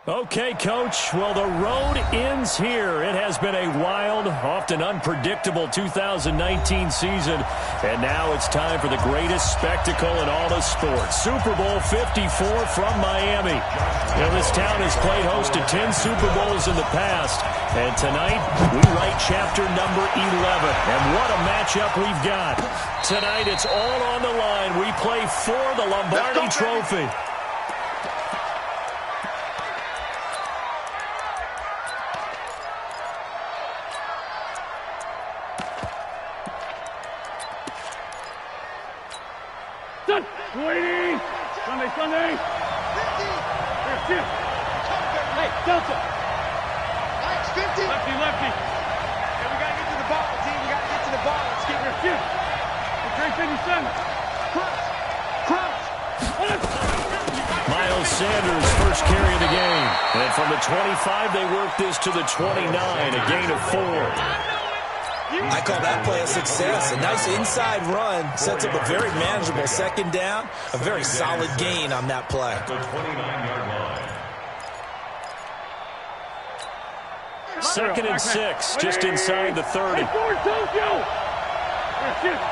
Okay, Coach. Well, the road ends here. It has been a wild, often unpredictable 2019 season. And now it's time for the greatest spectacle in all of sports. Super Bowl 54 from Miami. You know, this town has played host to 10 Super Bowls in the past. And tonight, we write chapter number 11. And what a matchup we've got. Tonight, it's all on the line. We play for the Lombardi Trophy. Waiting! Sunday! Here, shift! Hey, Delta! Mike's 50! Lefty! Hey, we gotta get to the ball, team. We gotta get to the ball. Let's get Here, shift! Hey, 357! Cross! Miles Sanders' first carry of the game. And from the 25, they work this to the 29, a gain of 4. I call that play a success. A nice inside run sets up a very manageable second down. A very solid gain on that play. The 29-yard line. Second and 6, just inside the 30. Hey, forward, Tokyo! Here, shift!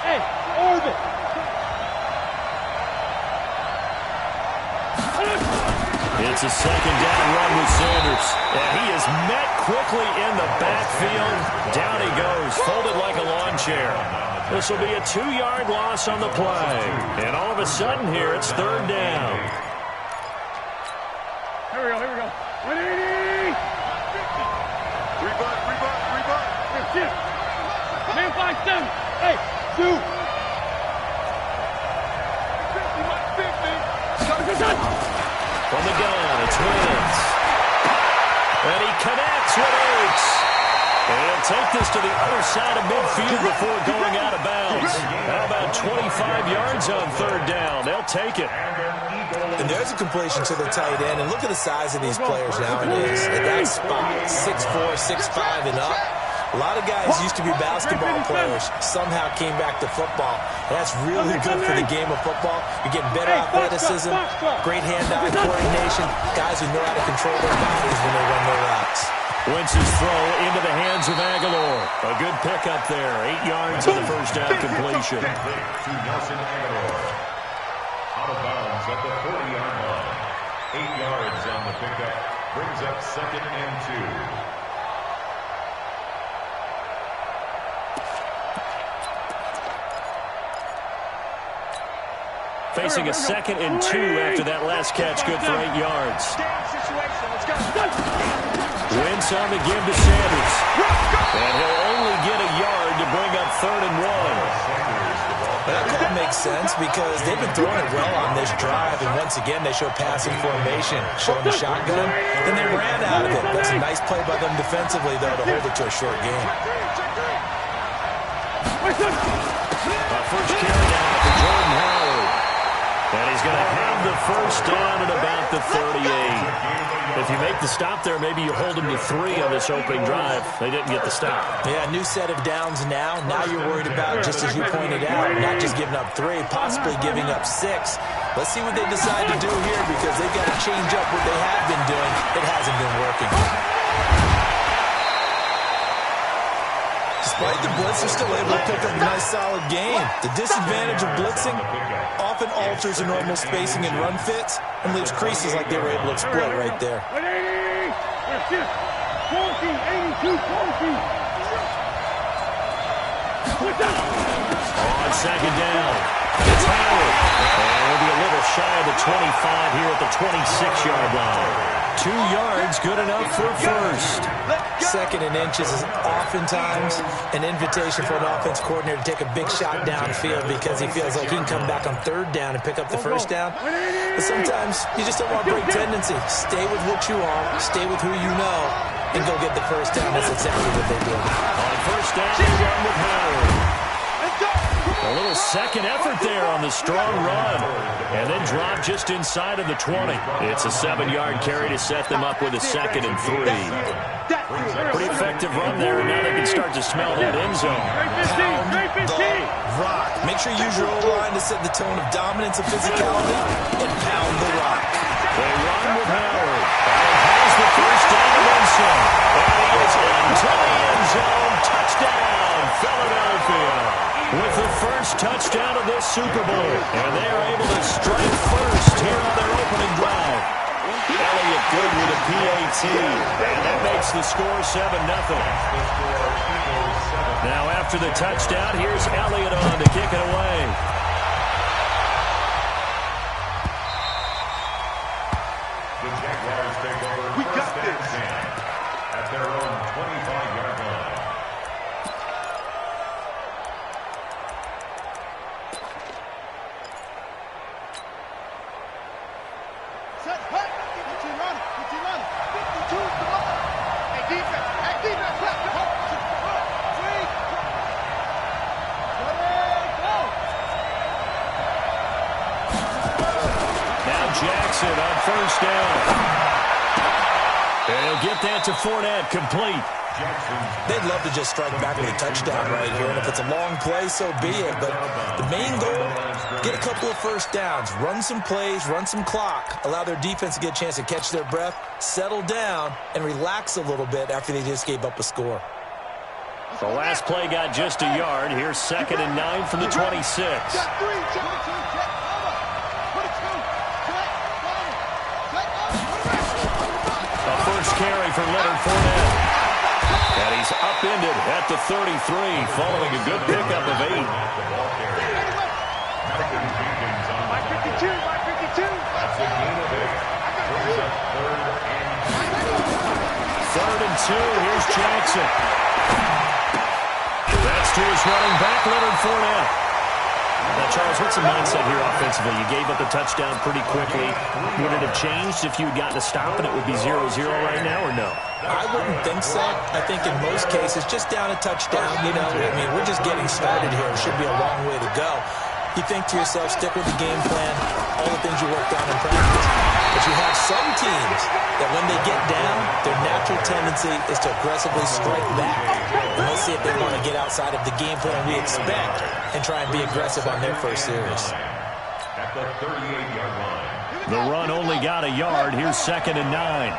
Hey, orbit! It's a second down run with Sanders. And he is met quickly in the backfield. Down he goes, folded like a lawn chair. This will be a 2-yard loss on the play. And all of a sudden here, it's third down. Here we go. 180! Rebutt. Here, shift! Man 5-7! Hey, 2! 50! From the gun, it's Wentz. And he connects with Oates. And he'll take this to the other side of midfield before going out of bounds. How about 25 yards on third down? They'll take it. And there's a completion to the tight end. And look at the size of these players nowadays. At that spot, 6'4", 6'5", and up. A lot of guys used to be basketball players, somehow came back to football. And that's really good for the game of football. You're getting better athleticism, great hand-eye coordination, guys who know how to control their bodies when they run their routes. Wentz's throw into the hands of Aguilar. A good pickup there, 8 yards on the first down completion. To Nelson Aguilar. Out of bounds at the 40-yard line. 8 yards on the pickup. Brings up second and 2. Facing a second and 2 after that last catch, good for 8 yards. Wentz on the give to Sanders. And he'll only get a yard to bring up third and 1. That call makes sense because they've been throwing it well on this drive, and once again they show passing formation, showing the shotgun, and they ran out of it. That's a nice play by them defensively, though, to hold it to a short game. First carry down for Jordan Howard. And he's going to have the first down at about the 38. If you make the stop there, maybe you hold them to 3 on this opening drive. They didn't get the stop. Yeah, new set of downs now. Now you're worried about, just as you pointed out, not just giving up 3, possibly giving up 6. Let's see what they decide to do here because they've got to change up what they have been doing. It hasn't been working. Despite the blitz, they're still able to pick up a nice solid gain. The disadvantage of blitzing often alters the normal spacing and run fits and leaves creases like they were able to exploit right there. 180! Let's shift! 14, 82, 14! What's up? On second down, it's Howard. And we'll be a little shy of the 25 here at the 26-yard line. 2 yards, good enough for first. Second and inches is oftentimes an invitation for an offense coordinator to take a big shot downfield because he feels like he can come back on third down and pick up the first down. But sometimes you just don't want to break tendency. Stay with what you are, stay with who you know, and go get the first down. That's exactly what they did. On first down, they run with Howard. A little second effort there on the strong run. And then drop just inside of the 20. It's a 7-yard carry to set them up with a second and 3. Pretty effective run there, and now they can start to smell that end zone. Pound the rock. Make sure you use your O-line to set the tone of dominance and physicality, and pound the rock. They run with Howard. And has the first down and then some. And he is into the end zone. Touchdown, Philadelphia. With the first touchdown of this Super Bowl. And they are able to strike first here on their opening drive. Elliott good with a PAT. And that makes the score 7-0. Now after the touchdown, here's Elliott on to kick it away. The Jaguars take over first and 10 at their own 25-yard line. Set, hut, get you run, 52, come on. Hey, defense, left, go. Now Jackson on first down. And he'll get that to Fournette, complete. They'd love to just strike back with a touchdown right here, and if it's a long play, so be it. But the main goal, get a couple of first downs, run some plays, run some clock, allow their defense to get a chance to catch their breath, settle down, and relax a little bit after they just gave up a score. The last play got just a yard. Here's 2nd and 9 from the 26. A first carry for Leonard Fournette. And he's upended at the 33, following a good pickup of 8. My 52. That's a gain of 8. Brings up 3rd and 3rd and 2, here's Jackson. That's to his running back, Leonard Fournette. Now, Charles, what's the mindset here offensively? You gave up a touchdown pretty quickly. Would it have changed if you had gotten a stop and it would be 0-0 right now, or no? I wouldn't think so. I think in most cases, just down a touchdown, we're just getting started here. It should be a long way to go. You think to yourself, stick with the game plan, all the things you worked on in practice. But you have some teams that when they get down, their natural tendency is to aggressively strike back. And let's see if they want to get outside of the game plan we expect and try and be aggressive on their first series. at the 38-yard line. The run only got a yard. Here's 2nd and 9.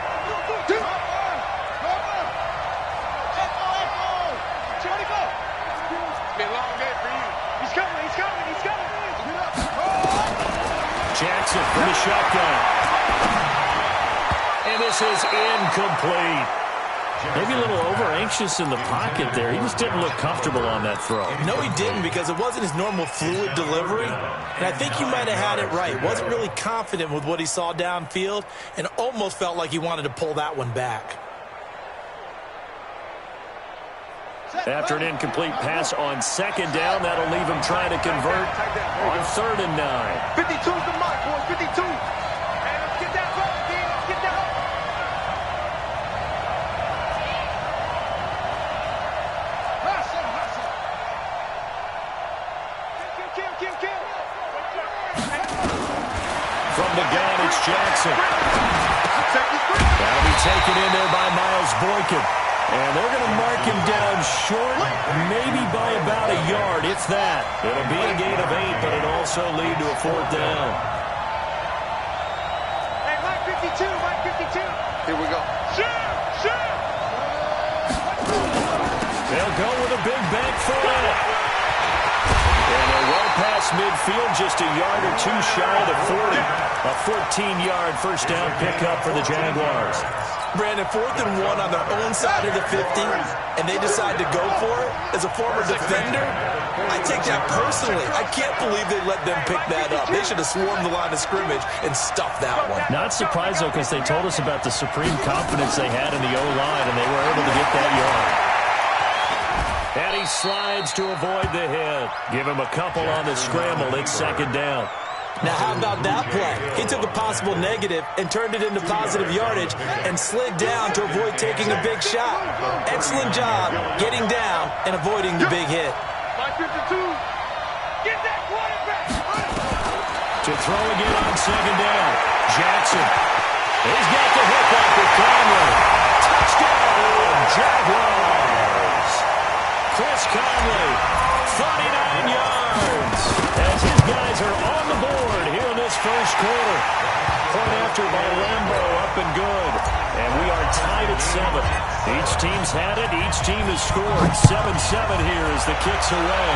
Jackson from the shotgun. And this is incomplete. Maybe a little over-anxious in the pocket there. He just didn't look comfortable on that throw. No, he didn't, because it wasn't his normal fluid delivery. And I think he might have had it right. Wasn't really confident with what he saw downfield and almost felt like he wanted to pull that one back. After an incomplete pass on 2nd down, that'll leave him trying to convert on 3rd and 9. 52's the mark, boys. 52. Hey, let's get that ball, team. Let's get that. Kill. From the gun, it's Jackson. That'll be taken in there by Miles Boykin. And they're going to mark him down short, maybe by about a yard, if that. It'll be a gain of 8, but it'll also lead to a 4th down. Hey, Mike 52. Here we go. Shoot! They'll go with a big bank for it. And they're well past midfield, just a yard or two shy of the 40. A 14-yard first down pickup for the Jaguars. Brandon, 4th and 1 on their own side of the 50, and they decide to go for it. As a former defender, I take that personally. I can't believe they let them pick that up. They should have swarmed the line of scrimmage and stuffed that one. Not surprised, though, because they told us about the supreme confidence they had in the O-line, and they were able to get that yard. And he slides to avoid the hit. Give him a couple on the scramble. It's 2nd down. Now, how about that play? He took a possible negative and turned it into positive yardage and slid down to avoid taking a big shot. Excellent job getting down and avoiding the big hit. Mike 52. Get that quarterback. To throw again on 2nd down. Jackson. He's got the hook up with Conley. Touchdown, Jaguars. Chris Conley, 49 yards. As his guys are on the board here in this first quarter. Point after by Lambo, up and good. And we are tied at 7. Each team's had it. Each team has scored. 7-7 here as the kick's away.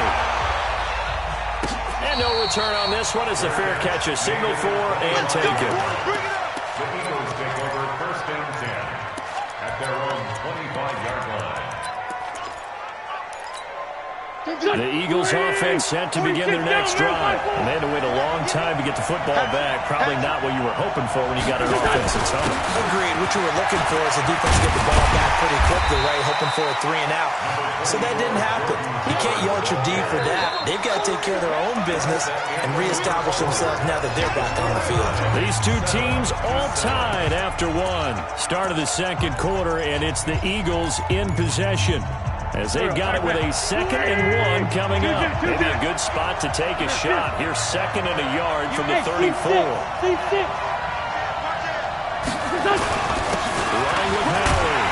And no return on this one as the fair catch is signaled for and taken. The Eagles take over first and 10 at their own 25-yard line. The Eagles offense set to begin their next drive. And they had to wait a long time to get the football back. Probably not what you were hoping for when you got an offense that's home. Agreed. What you were looking for is the defense to get the ball back pretty quickly, right? Hoping for a 3-and-out. So that didn't happen. You can't yell at your D for that. They've got to take care of their own business and reestablish themselves now that they're back on the field. These two teams all tied after one. Start of the second quarter, and it's the Eagles in possession, as they've got it with a 2nd and 1 coming up. Maybe a good spot to take a shot. Here's 2nd and a yard from the 34. Running with Howard.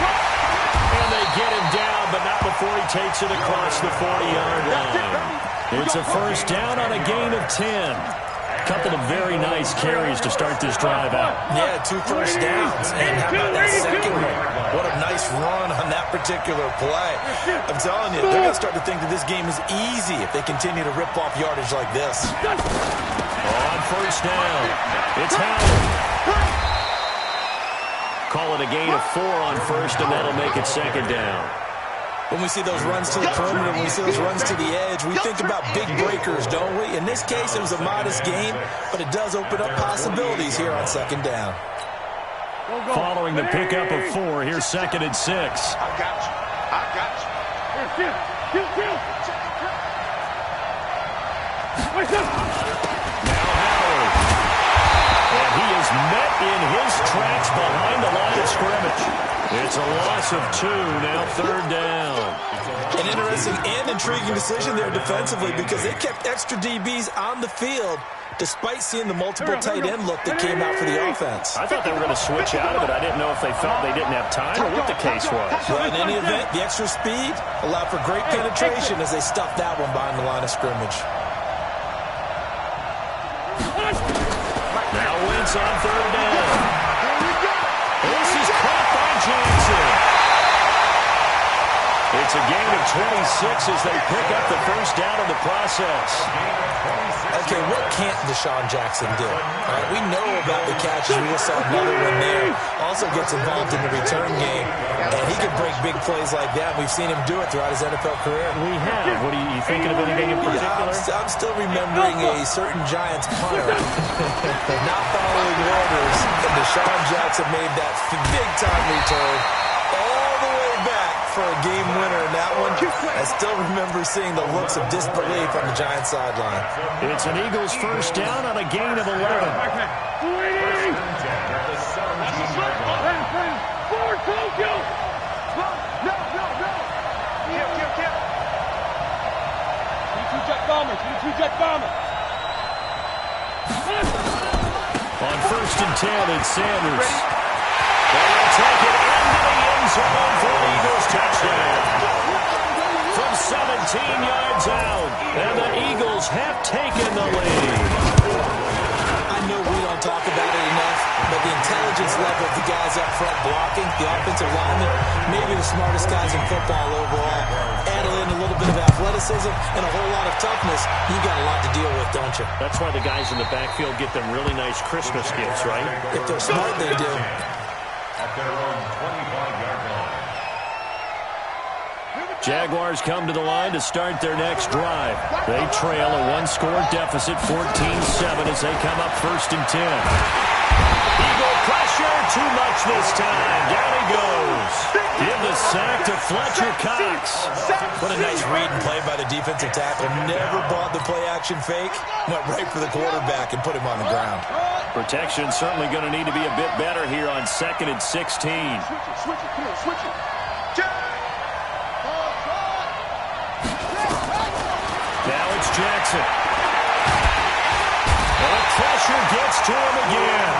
And they get him down, but not before he takes it across the 40-yard line. It's a first down on a gain of 10. Couple of very nice carries to start this drive out. Yeah, 2 first downs. And how about that second one? What a nice run on that particular play. I'm telling you, they're going to start to think that this game is easy if they continue to rip off yardage like this. On first down, it's Howard. Call it a gain of 4 on first, and that'll make it 2nd down. When we see those runs to the perimeter, when we see those runs to the edge, we think about big breakers, don't we? In this case, it was a modest gain, but it does open up possibilities here on 2nd down. Following the pickup of 4, here's 2nd and 6. I got you. I got you. Now Howard. And he is met in his tracks behind the line of scrimmage. It's a loss of 2, now 3rd down. An interesting and intriguing decision there defensively because they kept extra DBs on the field despite seeing the multiple tight end look that came out for the offense. I thought they were going to switch out of it. I didn't know if they felt they didn't have time or what the case was. Well, in any event, the extra speed allowed for great penetration as they stuffed that one behind the line of scrimmage. Now Wentz on 3rd down. This is caught by Johnson. It's a gain of 26 as they pick up the first down in the process. Okay, what can't Deshaun Jackson do? All right, we know about the catches. We just saw another one there. Also gets involved in the return game, and he can break big plays like that. We've seen him do it throughout his NFL career. We have. What are you thinking of anything in particular? I'm still remembering a certain Giants punter not following orders, and Deshaun Jackson made that big-time return all the way back for a game winner in that one. I still remember seeing the looks of disbelief on the Giants sideline. It's an Eagles first down on a gain of 11. On 1st and 10, it's Sanders. They will take it into the end zone for the Eagles touchdown. From 17 yards out, and the Eagles have taken the lead. I know we don't talk about it enough, but the intelligence level of the guys up front blocking, the offensive linemen, maybe the smartest guys in football overall. Add in a little bit of athleticism and a whole lot of toughness, you got a lot to deal with, don't you? That's why the guys in the backfield get them really nice Christmas gifts, right? If they're smart, they do. At their own 25-yard line. Jaguars come to the line to start their next drive. They trail a 1-score deficit, 14-7, as they come up 1st and 10. Eagle pressure, too much this time. Down he goes. Give the sack to Fletcher Cox. What a nice read and play by the defensive tackle. Never bought the play-action fake. Went right for the quarterback and put him on the ground. Protection certainly going to need to be a bit better here on 2nd and 16. Switch it. Now it's Jackson. And the pressure gets to him again.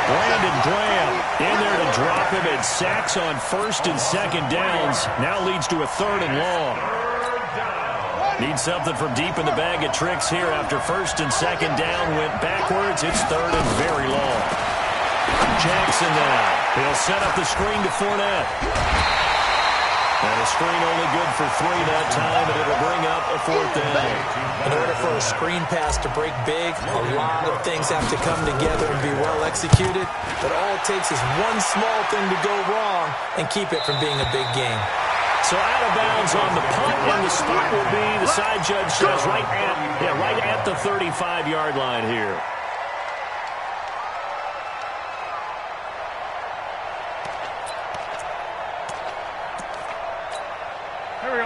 Brandon Graham in there to drop him, and sacks on 1st and 2nd downs. Now leads to a 3rd and long. Need something from deep in the bag of tricks here after 1st and 2nd down went backwards. It's 3rd and very long. Jackson now. He'll set up the screen to Fournette. And a screen only good for 3 that time, and it'll bring up a 4th down. In order for a screen pass to break big, a lot of things have to come together and be well executed. But all it takes is one small thing to go wrong and keep it from being a big game. So out of bounds on the punt, and the spot will be, the side judge says, right at the 35-yard line here.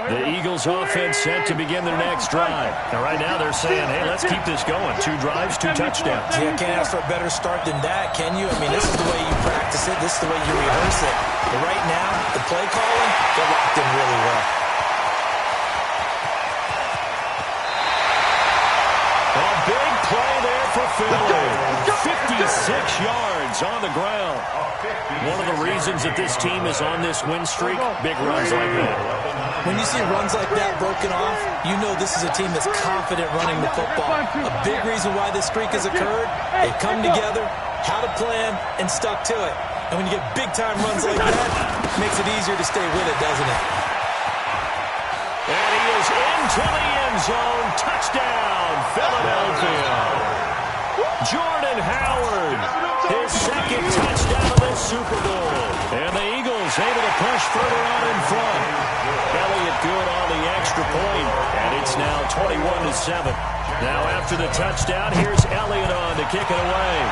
The Eagles offense set to begin their next drive. Now, right now they're saying, hey, let's keep this going. 2 drives, 2 touchdowns. Yeah, can't ask for a better start than that, can you? I mean, this is the way you practice it. This is the way you rehearse it. But right now, the play calling, they're locked in really well. A big play there for Philly. 56 yards on the ground. One of the reasons that this team is on this win streak, big runs like that. When you see runs like that broken off, you know this is a team that's confident running the football. A big reason why this streak has occurred, they've come together, had a plan, and stuck to it. And when you get big-time runs like that, it makes it easier to stay with it, doesn't it? And he is into the end zone. Touchdown, Philadelphia. Jordan Howard, his 2nd touchdown of the Super Bowl. And the Eagles able to push further out in front. Elliott good on the extra point, and it's now 21-7. Now after the touchdown, here's Elliott on to kick it away.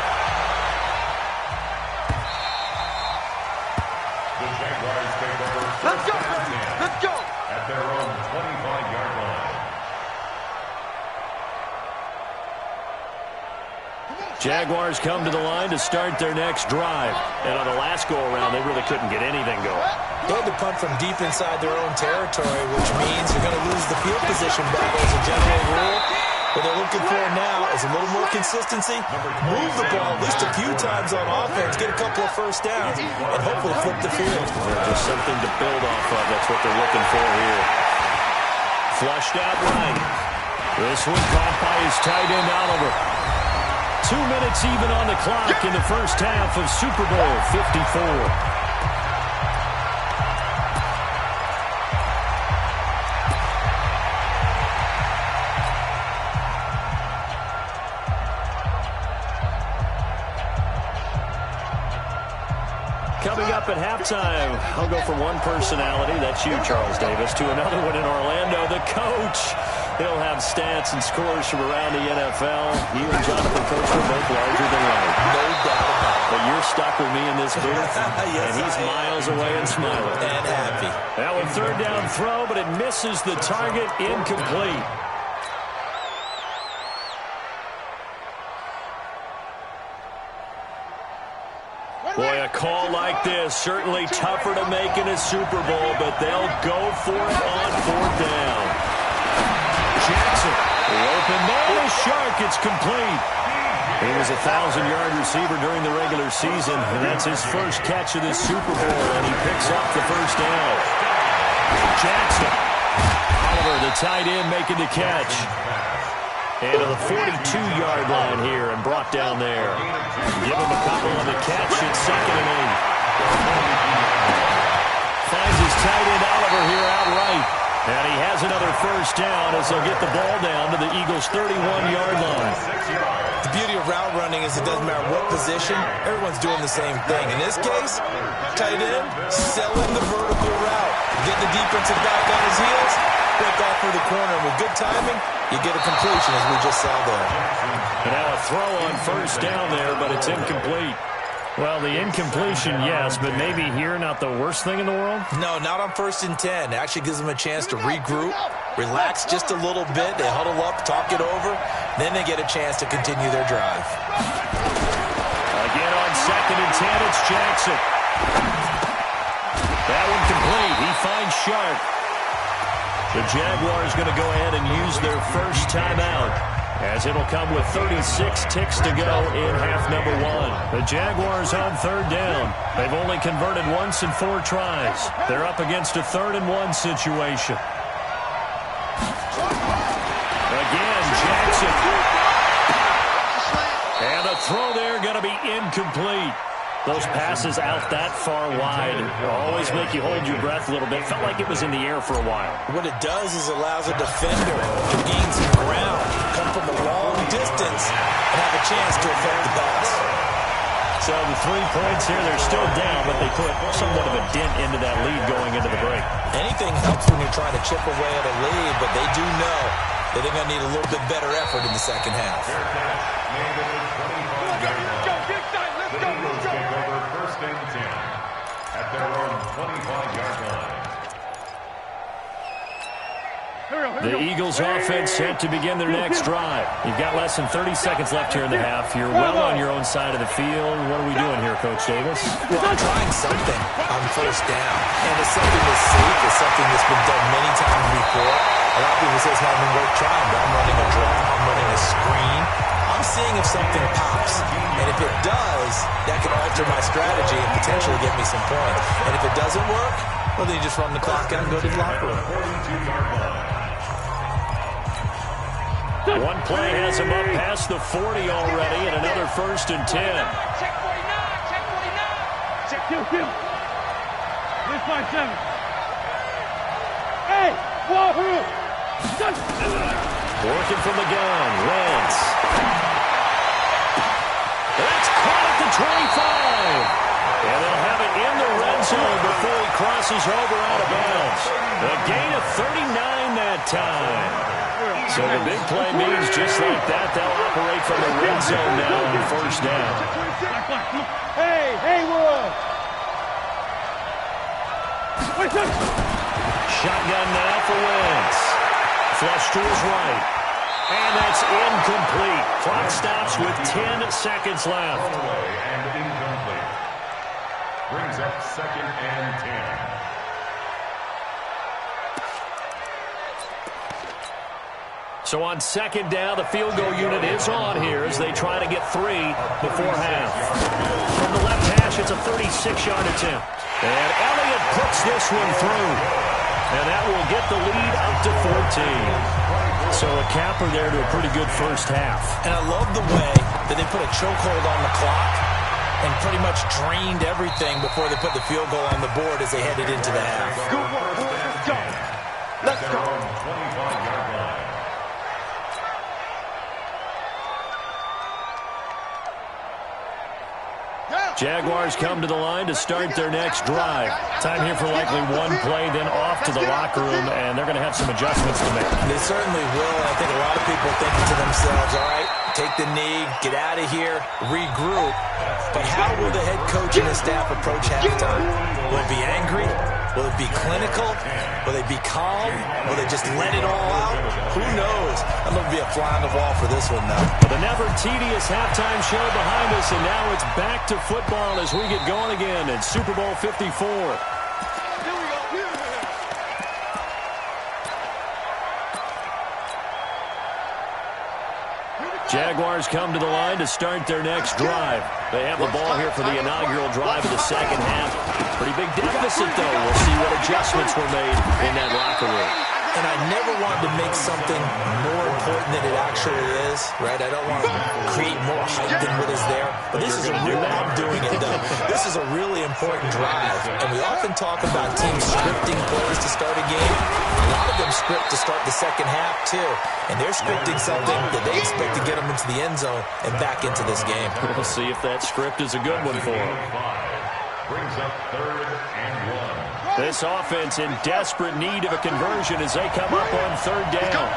The Jaguars take over. Let's go! Let's go! At their own 25-yard line. Jaguars come to the line to start their next drive. And on the last go-around, they really couldn't get anything going. They had to punt from deep inside their own territory, which means you're going to lose the field position battle as a general rule. What they're looking for now is a little more consistency, move the ball at least a few times on offense, get a couple of first downs, and hopefully flip the field. Just something to build off of. That's what they're looking for here. Flushed out right. This one caught by his tight end, Oliver. 2 minutes even on the clock in the first half of Super Bowl 54. Coming up at halftime, I'll go from one personality, that's you, Charles Davis, to another one in Orlando, the coach. He'll have stats and scores from around the NFL. You and Jonathan, Coach, are both larger than life. No doubt about it. But you're stuck with me in this booth, Yes, and he's miles away and smiling. And happy. That one 3rd down throw, but it misses the target, incomplete. Boy, a call like this, certainly tougher to make in a Super Bowl, but they'll go for it on 4th down. Jackson, the open man is Shark. It's complete. He was a 1,000-yard receiver during the regular season, and that's his first catch of this Super Bowl, and he picks up the first down. Jackson. Oliver, the tight end, making the catch. And to the 42-yard line here and brought down there. Give him a couple on the catch. It's 2nd and 8. Finds his tight end Oliver here outright. And he has another first down as they'll get the ball down to the Eagles' 31-yard line. The beauty of route running is it doesn't matter what position, everyone's doing the same thing. In this case, tight end, selling the vertical route. Get the defensive back on his heels, break off for the corner. With good timing, you get a completion, as we just saw there. And now a throw on first down there, but it's incomplete. Well, the incompletion, yes, but maybe here not the worst thing in the world? No, not on 1st and 10. It actually gives them a chance to regroup, relax just a little bit. They huddle up, talk it over. Then they get a chance to continue their drive. Again on 2nd and 10, it's Jackson. That one complete. He finds Sharp. The Jaguars going to go ahead and use their first timeout, as it'll come with 36 ticks to go in half number 1. The Jaguars on 3rd down. They've only converted once in 4 tries. They're up against a 3rd and 1 situation. Again, Jackson. And a throw there going to be incomplete. Those passes out that far wide always make you hold your breath a little bit. Felt like it was in the air for a while. What it does is allows a defender to gain some ground, come from a long distance, and have a chance to affect the pass. So the 3 points here, they're still down, but they put somewhat of a dent into that lead going into the break. Anything helps when you're trying to chip away at a lead, but they do know that they're going to need a little bit better effort in the second half. The Eagles take over 1st and 10 at their own 25-yard line. The Eagles offense set to begin their next drive. You've got less than 30 seconds left here in the half. You're well on your own side of the field. What are we doing here, Coach Davis? Well, I'm trying something on 1st down. And it's something that's safe. It's something that's been done many times before. A lot of people say it's not even worth trying, but I'm running a draw. I'm running a screen. I'm seeing if something pops. And if it does, that can alter my strategy and potentially get me some points. And if it doesn't work, well, then you just run the clock out and go to the locker room. One play has him up past the 40 already, and another 1st and 10. Check 49, check 49. Check kill. This by 7. Hey, Wahoo! Working from the gun, Wentz. That's caught at the 25. And they'll have it in the red zone before he crosses over out of bounds. A gain of 39 that time. So the big play means just like that, they'll operate from the red zone now on 1st down. Hey, Haywood! Shotgun now for Wentz. Flush to his right. And that's incomplete. Clock stops with 10 seconds left. And incomplete. Brings up 2nd and 10. So on 2nd down, the field goal unit is on here as they try to get 3 before half. From the left hash, it's a 36-yard attempt. And Elliott puts this one through. And that will get the lead up to 14. So a capper there to a pretty good first half. And I love the way that they put a chokehold on the clock and pretty much drained everything before they put the field goal on the board as they headed into the half. Good work, boys. Let's go. Let's go. 25-yard line. Jaguars come to the line to start their next drive. Time here for likely one play, then off to the locker room, and they're going to have some adjustments to make. They certainly will. I think a lot of people are thinking to themselves, all right, take the knee, get out of here, regroup. But how will the head coach and his staff approach halftime? Will it be angry? Will it be clinical? Will they be calm? Will they just let it all out? Who knows? I'm going to be a fly on the wall for this one, though. The never-tedious halftime show behind us, and now it's back to football as we get going again in Super Bowl 54. Jaguars come to the line to start their next drive. They have the ball here for the inaugural drive of the second half. Pretty big deficit, though. We'll see what adjustments were made in that locker room. And I never wanted to make something more important than it actually is, right? I don't want to create more hype than what is there. But this is a real, I'm doing it, though. This is a really important drive. And we often talk about teams scripting plays to start a game. A lot of them script to start the second half, too. And they're scripting something that they expect to get them into the end zone and back into this game. We'll see if that script is a good one for them. Brings up 3rd and 1. This offense in desperate need of a conversion as they come up on 3rd down.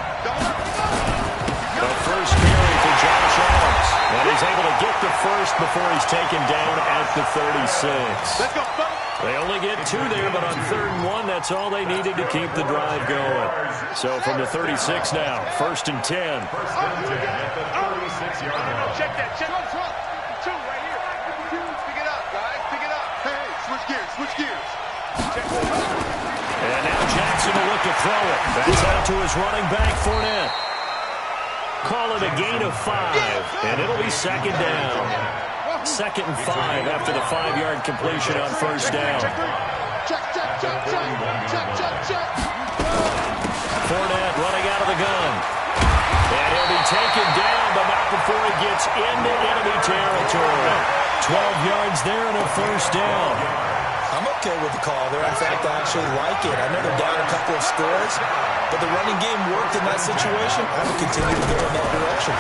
The first carry for Josh Adams. And he's able to get the first before he's taken down at the 36. They only get 2 there, but on 3rd and 1, that's all they needed to keep the drive going. So from the 36 now, 1st and 10. 1st and 10 at the 36-yard line. Check that. Check that. 2 right here. Pick it up, guys. Pick it up. Hey, switch gears. Switch gears. And now Jackson will look to throw it. That's out to his running back, Fournette. Call it a gain of 5, and it'll be 2nd down. 2nd and 5 after the 5-yard completion on 1st down. Fournette running out of the gun. And he'll be taken down, but not before he gets into enemy territory. 12 yards there and a first down. I'm okay with the call there. In fact, I actually like it. I know they're down a couple of scores, but the running game worked in that situation. I would continue to go in that direction.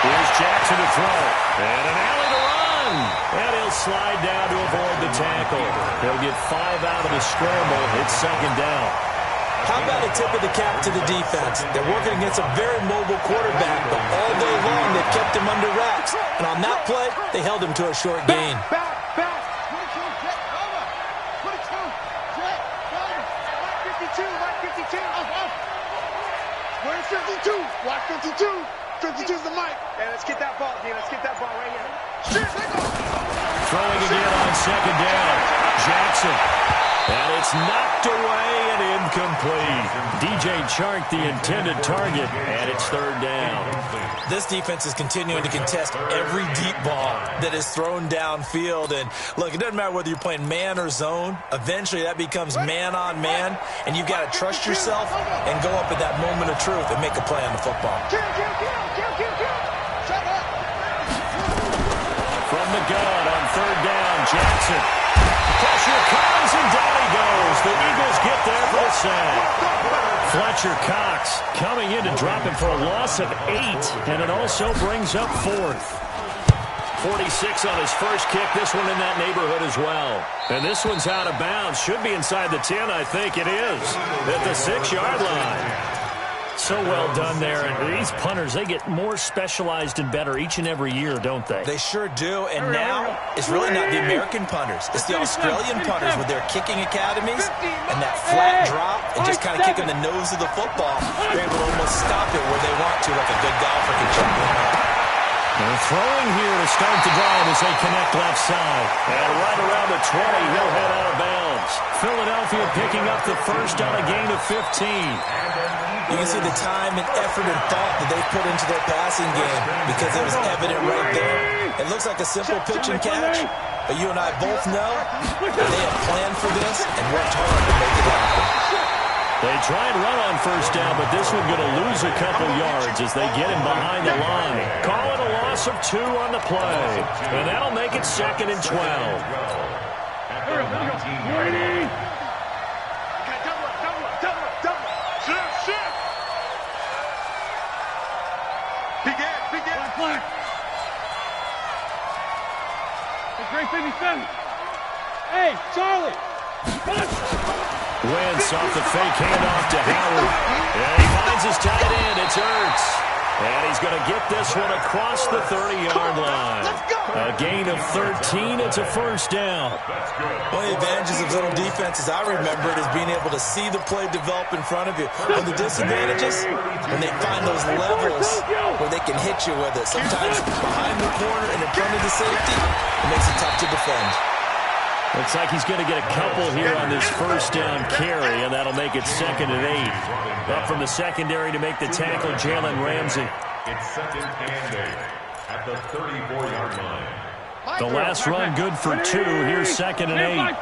Here's Jackson to throw. And an alley to run. And he'll slide down to avoid the tackle. He'll get 5 out of the scramble. It's second down. How about a tip of the cap to the defense? They're working against a very mobile quarterback, but all day long they've kept him under wraps. And on that play, they held him to a short gain. Back. 22, jet, over. 22, jet, over. Mike 52, Mike 52. Up. Where's 52? Watch 52. 52's the mic. Hey, let's get that ball, Dean. Let's get that ball right here. Shit, they go. Throwing again on second down. Jackson. And it's knocked away and incomplete. DJ Chark, the intended target, and it's third down. This defense is continuing to contest every deep ball that is thrown downfield. And look, it doesn't matter whether you're playing man or zone. Eventually, that becomes man on man, and you've got to trust yourself and go up at that moment of truth and make a play on the football. Kill. Shut up. From the gun on third down, Jackson. Pressure comes, and down he goes. The Eagles get there for the sack. Fletcher Cox coming in to drop him for a loss of 8, and it also brings up fourth. 46 on his first kick. This one in that neighborhood as well. And this one's out of bounds. Should be inside the 10, I think it is, at the 6-yard line. So well done there. And these punters, they get more specialized and better each and every year, don't they? They sure do. And now it's really not the American punters. It's the Australian punters with their kicking academies and that flat drop and just kind of kicking the nose of the football. They're able to almost stop it where they want to, like a good golfer can check one out. They're throwing here to start the drive as they connect left side. And right around the 20, he'll head out of bounds. Philadelphia picking up the first on a gain of 15. You can see the time and effort and thought that they put into their passing game because it was evident right there. It looks like a simple pitch and catch, but you and I both know that they have planned for this and worked hard to make it happen. They try and run on first down, but this one going to lose a couple yards as they get him behind the line. Call it a loss of 2 on the play, and that'll make it second and 12. Ready? Begin. Great 57. Hey, Charlie. Wentz off the fake handoff to Howard. And he finds his tight end. It's Ertz. And he's going to get this one across the 30-yard line. A gain of 13. It's a first down. One of the advantages of zone defense, as I remember it, is being able to see the play develop in front of you. One of the disadvantages, when they find those levels where they can hit you with it. Sometimes behind the corner and in front of the safety, it makes it tough to defend. Looks like he's going to get a couple here on this first down carry, and that'll make it second and 8. Up from the secondary to make the tackle, Jalen Ramsey. It's second and 8 at the 34-yard line. The last run good for 2. Here's second and 8. Now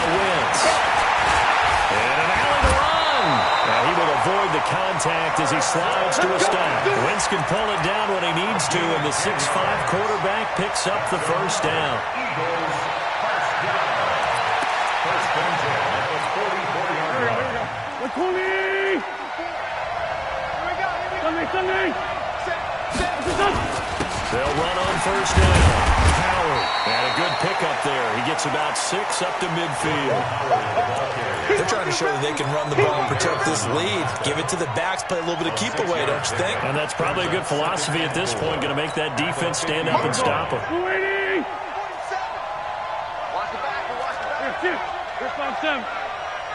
Wentz. And an alley to run. Now he will avoid the contact as he slides to a stop. Wentz can pull it down when he needs to, and the 6'5 quarterback picks up the first down. Eagles first down. First and 10 at the 44-yard line. They'll run on first down. Howard, and a good pickup there. He gets about 6 up to midfield. They're trying to show that they can run the ball and protect this lead. Give it to the backs, play a little bit of keep away, don't you think? And that's probably a good philosophy at this point, going to make that defense stand up and stop him. Watch the back. Here's 5-7.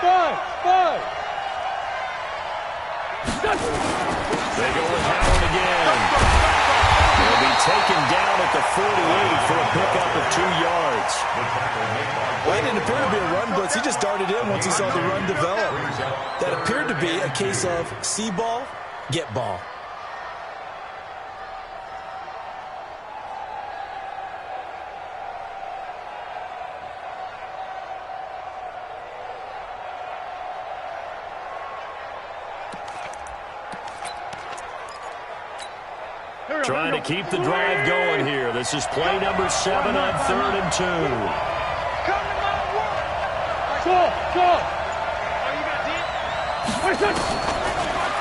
5. They go with Howard again. He'll be taken down at the 48 for a pickup of 2 yards. Well, it didn't appear to be a run blitz. He just darted in once he saw the run develop. That appeared to be a case of see ball, get ball. Trying to keep the drive going here. This is play number 7 on 3rd and 2.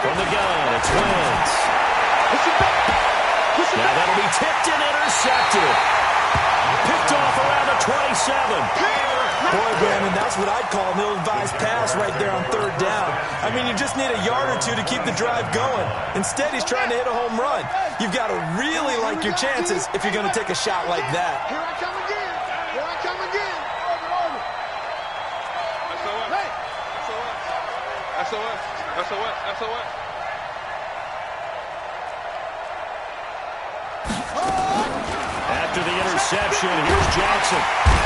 From the gun, it's Wentz. Now that'll be tipped and intercepted. Picked off around the 27. Boy, Brandon, that's what I'd call an ill-advised pass right there on 3rd down. I mean, you just need a yard or two to keep the drive going. Instead, he's trying to hit a home run. You've got to really like your chances if you're going to take a shot like that. Here I come again. Here I come again. SOS. SOS. SOS. After the interception, here's Jackson.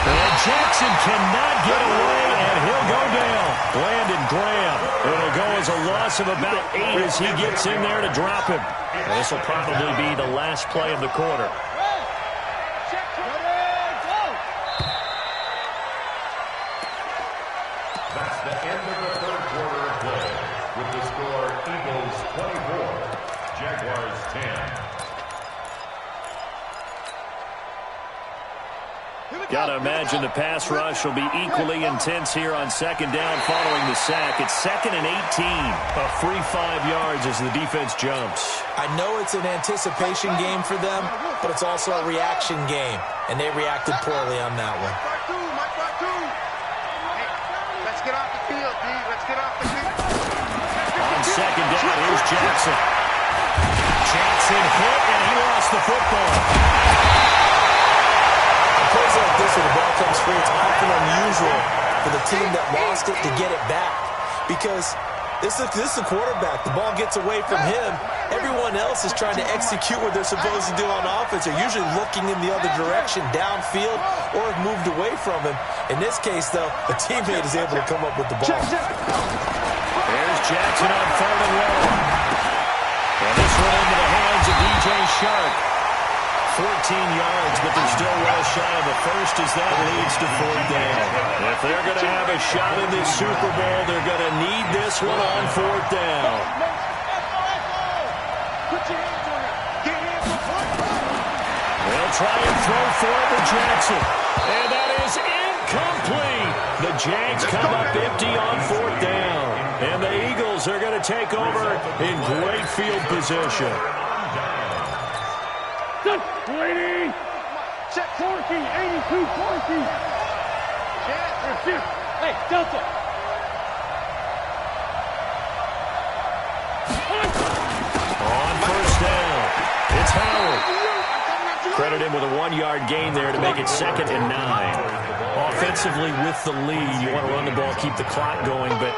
And Jackson cannot get away, and he'll go down. Landon Graham. It'll go as a loss of about 8 as he gets in there to drop him. And this will probably be the last play of the quarter. That's the end of the 3rd quarter of play. With the score, Eagles 24, Jaguars 10. Got to imagine the pass rush will be equally intense here on 2nd down following the sack. It's 2nd and 18. A free 5 yards as the defense jumps. I know it's an anticipation game for them, but it's also a reaction game, and they reacted poorly on that one. Let's get off the field, D. Let's get off the field. On 2nd down, here's Jackson. Jackson hit, and he lost the football. Plays like this where the ball comes free, it's often unusual for the team that lost it to get it back, because this is the quarterback. The ball gets away from him. Everyone else is trying to execute what they're supposed to do on offense. They're usually looking in the other direction, downfield, or have moved away from him. In this case, though, a teammate is able to come up with the ball. There's Jackson on 3rd and long. And this one into the hands of DJ Shark. 14 yards, but they're still well shy of the first as that leads to 4th down. If they're going to have a shot in this Super Bowl, they're going to need this one on 4th down. They'll try and throw forward to Jackson. And that is incomplete. The Jags come up empty on 4th down. And the Eagles are going to take over in great field position. 80, 40, 82, 40. Hey, Delta. On 1st down, it's Howard. Credit him with a 1-yard gain there to make it 2nd and 9. Offensively, with the lead, you want to run the ball, keep the clock going, but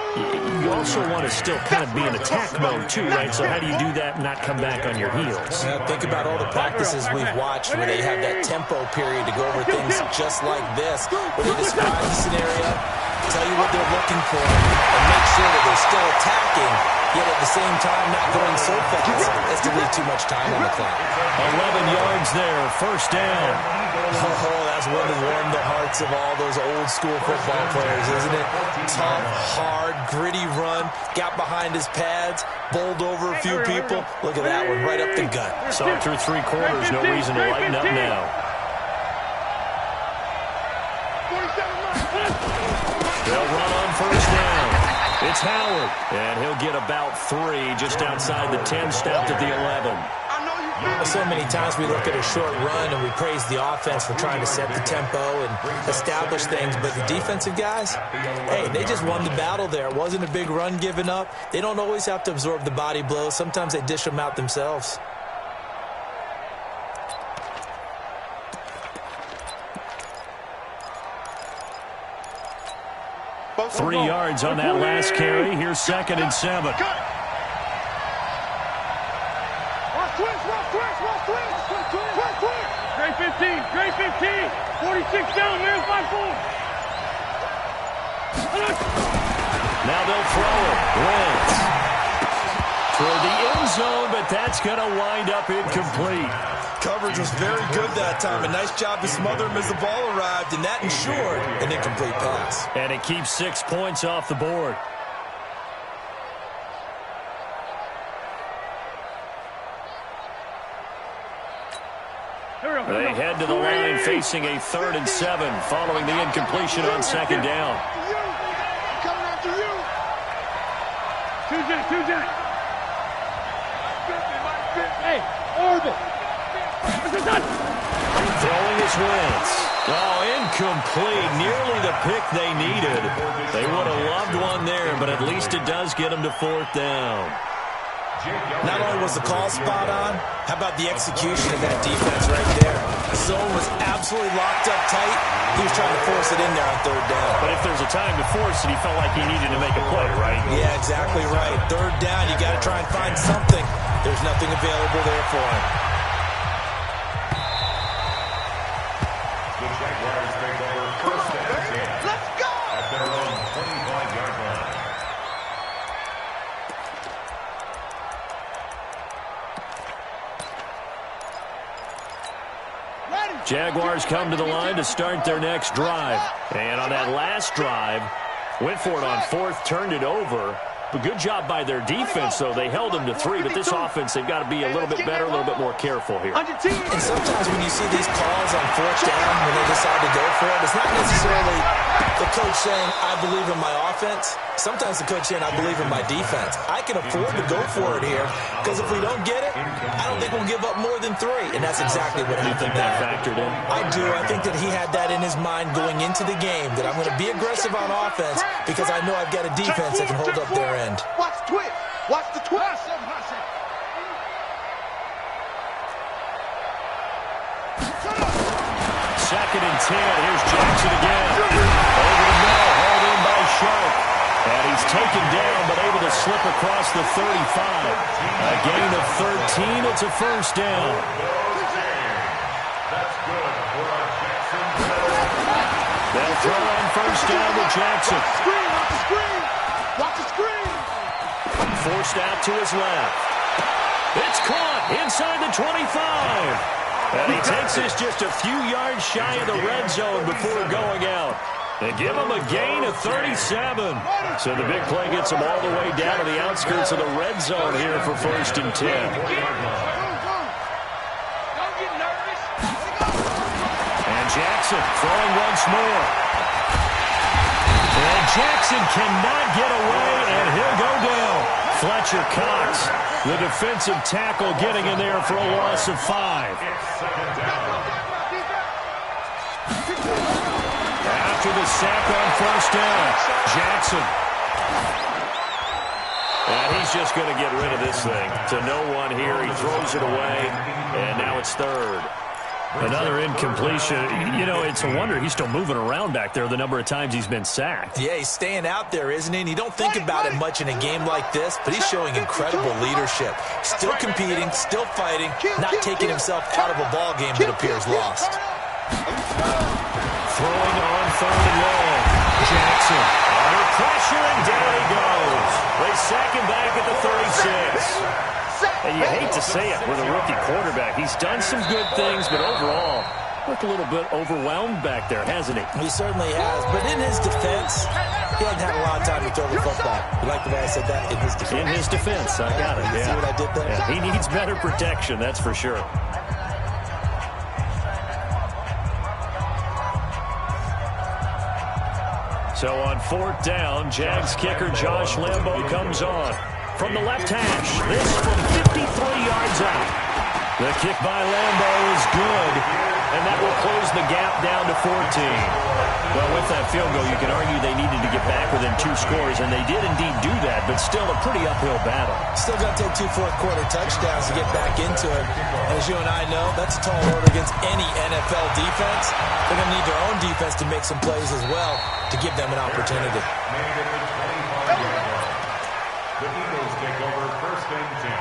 you also want to still kind of be in attack mode too, right? So how do you do that and not come back on your heels? Think about all the practices we've watched where they have that tempo period to go over things just like this, where they describe the scenario, tell you what they're looking for, and make sure that they're still attacking, yet at the same time not going so fast as to leave too much time on the clock. 11 yards there, 1st down. Oh, that's one to warm the hearts of all those old school football players, isn't it? Tough, hard, gritty run, got behind his pads, bowled over a few people. Look at that one, right up the gut. Saw through 3 quarters, no reason to lighten up now. They'll run on 1st down. It's Howard, and he'll get about 3 just outside the 10, stopped at the 11. So many times we look at a short run and we praise the offense for trying to set the tempo and establish things, but the defensive guys, hey, they just won the battle there. It wasn't a big run given up. They don't always have to absorb the body blows. Sometimes they dish them out themselves. Both 3 yards on that last carry. Here's 2nd and 7. Great 15, great 15. 46 down, man, 5-4. Now they'll throw it. Wentz toward the end zone, but that's going to wind up incomplete. Coverage was very good that time. A nice job to smother him as the ball arrived, and that ensured an incomplete pass. And it keeps 6 points off the board. They head to the line facing a 3rd and 7 following the incompletion on 2nd down. Coming after you. Tuesday. Hey, Orbit. Throwing his Wentz. Oh, incomplete. Nearly the pick they needed. They would have loved one there, but at least it does get them to 4th down. Not only was the call spot on, how about the execution of that defense right there? The zone was absolutely locked up tight. He was trying to force it in there on 3rd down. But if there's a time to force it, he felt like he needed to make a play, right? Yeah, exactly right. 3rd down, you got to try and find something. There's nothing available there for him. The Jaguars take over 1st and 10. Let's go. At their own 25-yard line. Jaguars come to the line to start their next drive. And on that last drive, went for it on 4th, turned it over. But good job by their defense, though. They held them to 3, but this offense, they've got to be a little bit better, a little bit more careful here. And sometimes when you see these calls on 4th down, when they decide to go for it, it's not necessarily the coach saying, I believe in my offense. Sometimes the coach saying, I believe in my defense. I can afford to go for it here, because if we don't get it, I don't think we'll give up more than 3. And that's exactly what happened. You think that factored in? I do. I think that he had that in his mind going into the game, that I'm going to be aggressive on offense because I know I've got a defense that can hold up their end. Watch the twist. Watch the twist. 2nd and 10. Here's Jackson again. Over the middle, hauled in by Sharp. And he's taken down, but able to slip across the 35. A gain of 13. It's a 1st down. That's good for a Jackson. They'll throw on 1st down to Jackson. Screen, watch the screen. Watch the screen. Forced out to his left. It's caught inside the 25. And he takes this just a few yards shy of the red zone before going out. They give him a gain of 37. So the big play gets him all the way down to the outskirts of the red zone here for 1st and 10. Don't get nervous. And Jackson throwing once more. And Jackson cannot get away, and he'll go down. Fletcher Cox, the defensive tackle, getting in there for a loss of 5. After the sack on 1st down, Jackson. And he's just going to get rid of this thing. To no one here, he throws it away, and now it's 3rd. Another incompletion. You know, it's a wonder he's still moving around back there the number of times he's been sacked. Yeah, he's staying out there, isn't he? And you don't think about it much in a game like this, but he's showing incredible leadership. Still competing, still fighting, not taking himself out of a ball game that appears lost. Throwing on 3rd and long. Jackson under pressure, and down he goes. They sack him back at the 36. And you hate to say it with a rookie quarterback. He's done some good things, but overall, looked a little bit overwhelmed back there, hasn't he? He certainly has. But in his defense, he hasn't had a lot of time to throw the football. You like the way I said that? In his defense. In his defense, I got it. Yeah. See what I did there? Yeah, he needs better protection, that's for sure. So on 4th down, Jags kicker Josh Lambo comes on. From the left hash, this from 53 yards out. The kick by Lambo is good, and that will close the gap down to 14. Well, with that field goal, you can argue they needed to get back within 2 scores, and they did indeed do that, but still a pretty uphill battle. Still got to take 2 fourth-quarter touchdowns to get back into it. As you and I know, that's a tall order against any NFL defense. They're going to need their own defense to make some plays as well to give them an opportunity. The Eagles take over 1st and 10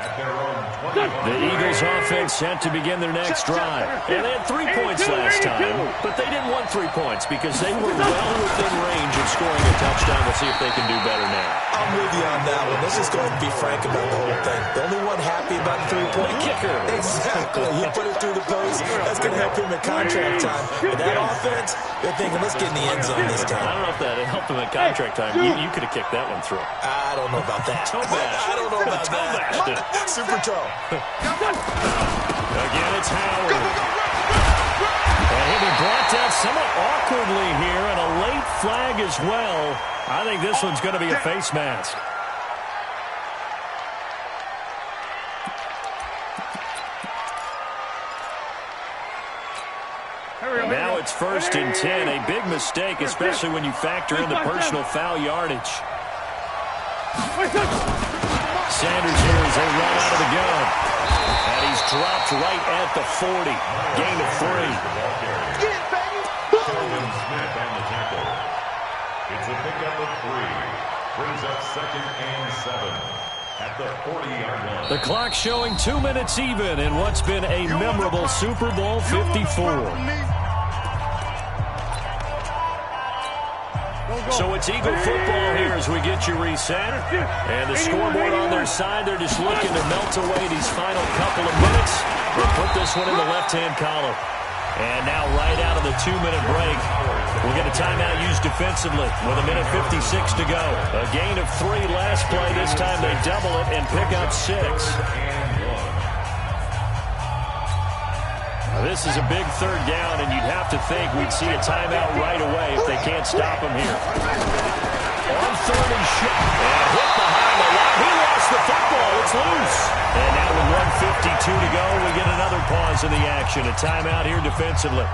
at their own 25. The Eagles offense set to begin their next drive. And they had 3 points last time, but they didn't want 3 points because they were well within range of scoring a touchdown. We'll see if they can do better now. I'm with you on that. that one. Let's just go ahead and be frank about the whole thing. The only one happy about the three-point kicker. Exactly. He put it through the post. That's going to help him at contract time. But that offense, they're thinking, let's get in the end zone this time. I don't know if that helped him at contract time. You could have kicked that one through. I don't know about that. I don't know about that. Super toe. Again, it's Howard. And he'll be brought down somewhat awkwardly here, and a late flag as well. I think this one's going to be a face mask. Now it's 1st and 10. A big mistake, especially when you factor in the personal foul yardage. Sanders here as they run out of the gun. And he's dropped right at the 40. Gain of 3. Smith on the tackle. It's a pickup of 3. Brings up 2nd and 7 at the 40-yard line. The clock showing 2 minutes even in what's been a memorable Super Bowl 54. So it's Eagle football here as we get you reset. And the scoreboard on their side, they're just looking to melt away these final couple of minutes. We'll put this one in the left-hand column. And now right out of the 2-minute break, we'll get a timeout used defensively with 1:56 to go. A gain of 3 last play. This time they double it and pick up 6. Now this is a big 3rd down, and you'd have to think we'd see a timeout right away if they can't stop him here. On 3rd and shot. And hit behind the line. He lost the football. It's loose. And now with 1:52 to go, we get another pause in the action. A timeout here defensively.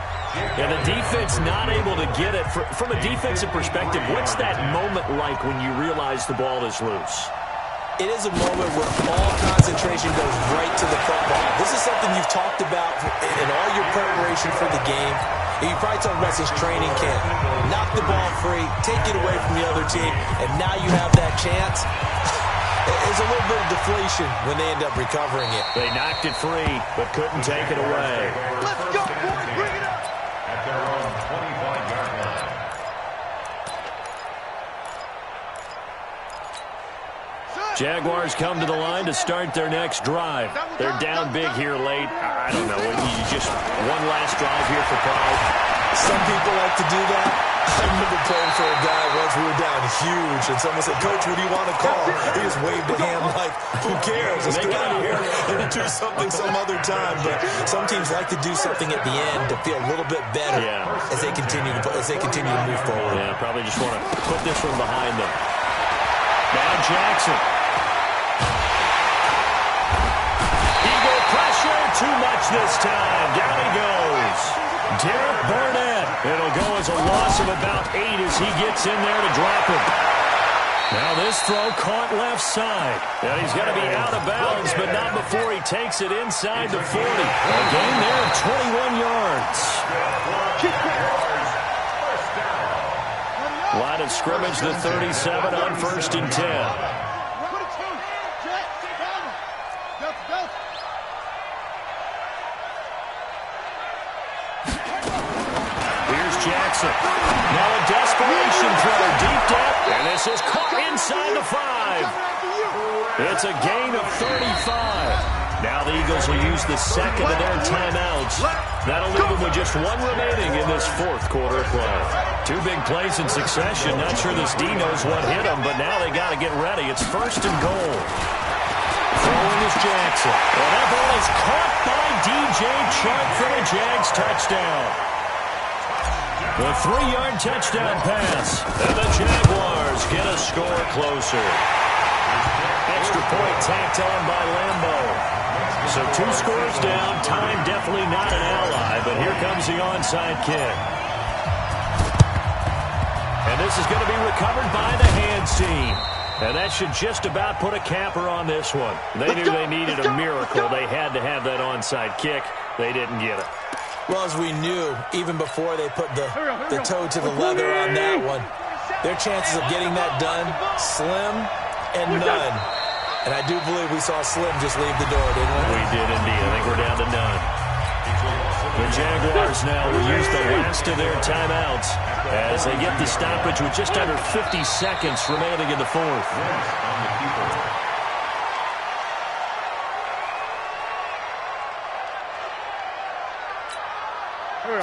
And the defense not able to get it. From a defensive perspective, what's that moment like when you realize the ball is loose? It is a moment where all concentration goes right to the football. This is something you've talked about in all your preparation for the game. And you probably talked about since training camp. Knock the ball free, take it away from the other team, and now you have that chance. There's a little bit of deflation when they end up recovering it. They knocked it free, but couldn't take it away. Let's go, boys. Bring it up. At their own 25-yard line. Jaguars come to the line to start their next drive. They're down big here late. I don't know. You just one last drive here for pride. Some people like to do that. I remember playing for a guy once. We were down huge, and someone said, "Coach, what do you want to call?" He just waved a hand like, "Who cares? Let's get out of here and do something some other time." But some teams like to do something at the end to feel a little bit better as they continue to move forward. Yeah, probably just want to put this one behind them. Now Jackson. Eagle pressure, too much this time. Down he goes. Derek Barnett. It'll go as a loss of about 8 as he gets in there to drop him. Now this throw caught left side. And he's going to be out of bounds, but not before he takes it inside the 40. A gain there of 21 yards. Line of scrimmage, the 37 on 1st and 10. Jackson. Now a desperation throw deep depth, and this is caught inside the 5. It's a gain of 35. Now the Eagles will use the second of their timeouts. That'll leave them with just 1 remaining in this 4th quarter play. 2 big plays in succession. Not sure this D knows what hit them, but now they got to get ready. It's 1st and goal. Throwing is Jackson. Well, that ball is caught by DJ Chark for a Jags touchdown. The 3-yard touchdown pass. And the Jaguars get a score closer. Extra point tacked on by Lambeau. So 2 scores down. Time definitely not an ally, but here comes the onside kick. And this is going to be recovered by the hands team. And that should just about put a capper on this one. They knew they needed a miracle. They had to have that onside kick. They didn't get it. Well, as we knew, even before they put the toe to the leather on that one, their chances of getting that done, slim and none. And I do believe we saw Slim just leave the door, didn't we? We did indeed. I think we're down to none. The Jaguars now will use the last of their timeouts as they get the stoppage with just under 50 seconds remaining in the fourth.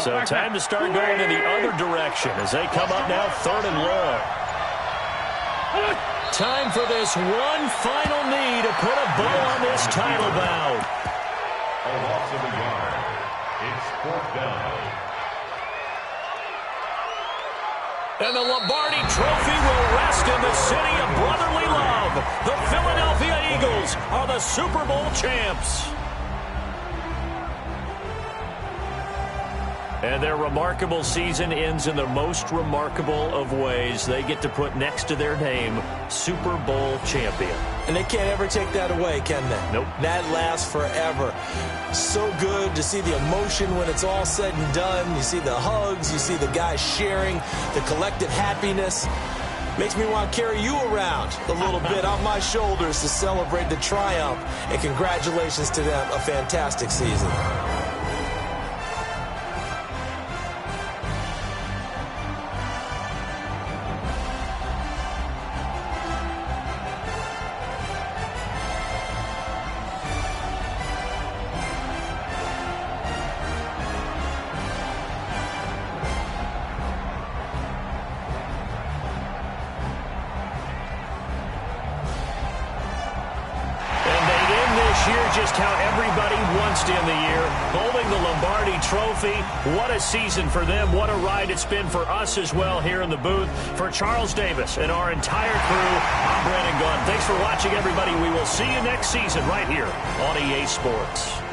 So time to start going in the other direction as they come up now 3rd and long. Time for this one final knee to put a bow on this title bout. A loss of a yard. It's 4th down. And the Lombardi Trophy will rest in the city of brotherly love. The Philadelphia Eagles are the Super Bowl champs. And their remarkable season ends in the most remarkable of ways. They get to put next to their name, Super Bowl champion. And they can't ever take that away, can they? Nope. That lasts forever. So good to see the emotion when it's all said and done. You see the hugs. You see the guys sharing, the collective happiness. Makes me want to carry you around a little bit on my shoulders to celebrate the triumph. And congratulations to them. A fantastic season. Just how everybody wants to end the year, holding the Lombardi Trophy. What a season for them. What a ride it's been for us as well here in the booth. For Charles Davis and our entire crew, I'm Brandon Gunn. Thanks for watching, everybody. We will see you next season right here on EA Sports.